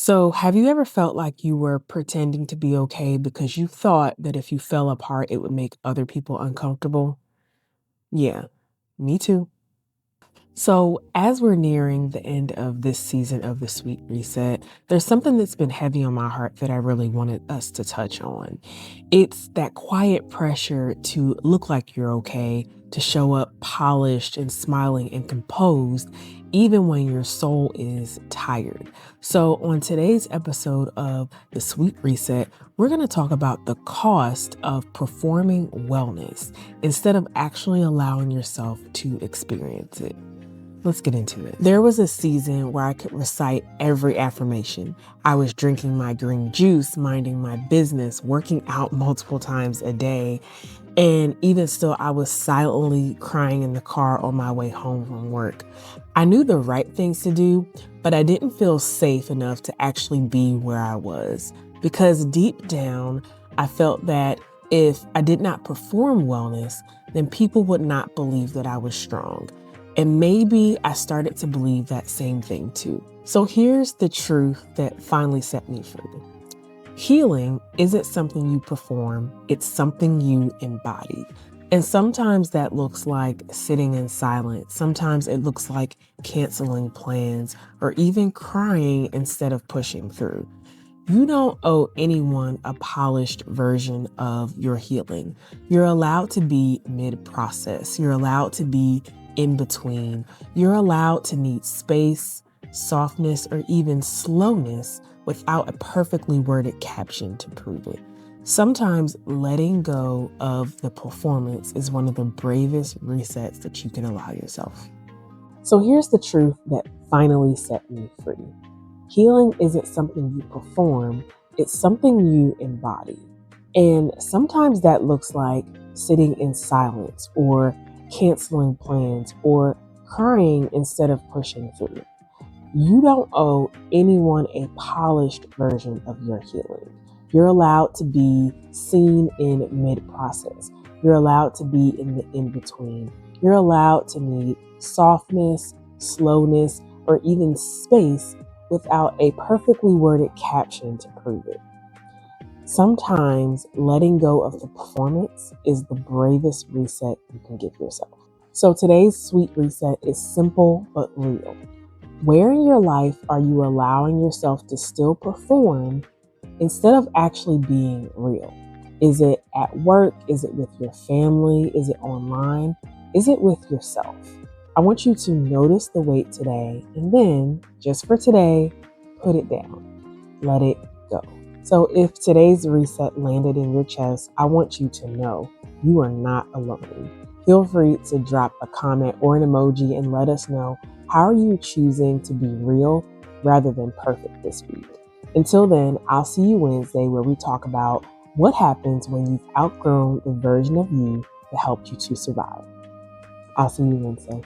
So, have you ever felt like you were pretending to be okay because you thought that if you fell apart, it would make other people uncomfortable? Yeah, me too. So, as we're nearing the end of this season of the Sweet Reset, there's something that's been heavy on my heart that I really wanted us to touch on. It's that quiet pressure to look like you're okay, to show up polished and smiling and composed, even when your soul is tired. So, on today's episode of the Sweet Reset, we're going to talk about the cost of performing wellness instead of actually allowing yourself to experience it. Let's get into it. There was a season where I could recite every affirmation. I was drinking my green juice, minding my business, working out multiple times a day, and even still, I was silently crying in the car on my way home from work. I knew the right things to do, but I didn't feel safe enough to actually be where I was. Because deep down, I felt that if I did not perform wellness, then people would not believe that I was strong. And maybe I started to believe that same thing too. So here's the truth that finally set me free. Healing isn't something you perform, it's something you embody. And sometimes that looks like sitting in silence. Sometimes it looks like canceling plans or even crying instead of pushing through. You don't owe anyone a polished version of your healing. You're allowed to be mid-process. You're allowed to be in between. You're allowed to need space, softness, or even slowness without a perfectly worded caption to prove it. Sometimes letting go of the performance is one of the bravest resets that you can allow yourself. So here's the truth that finally set me free. Healing isn't something you perform, it's something you embody. And sometimes that looks like sitting in silence or canceling plans or crying instead of pushing through. You don't owe anyone a polished version of your healing. You're allowed to be seen in mid-process. You're allowed to be in the in-between. You're allowed to need softness, slowness, or even space without a perfectly worded caption to prove it. Sometimes letting go of the performance is the bravest reset you can give yourself. So today's sweet reset is simple but real. Where in your life are you allowing yourself to still perform instead of actually being real? Is it at work? Is it with your family? Is it online? Is it with yourself? I want you to notice the weight today and then, just for today, put it down. Let it go. So if today's reset landed in your chest, I want you to know you are not alone. Feel free to drop a comment or an emoji and let us know, how are you choosing to be real rather than perfect this week? Until then, I'll see you Wednesday where we talk about what happens when you've outgrown the version of you that helped you to survive. I'll see you Wednesday.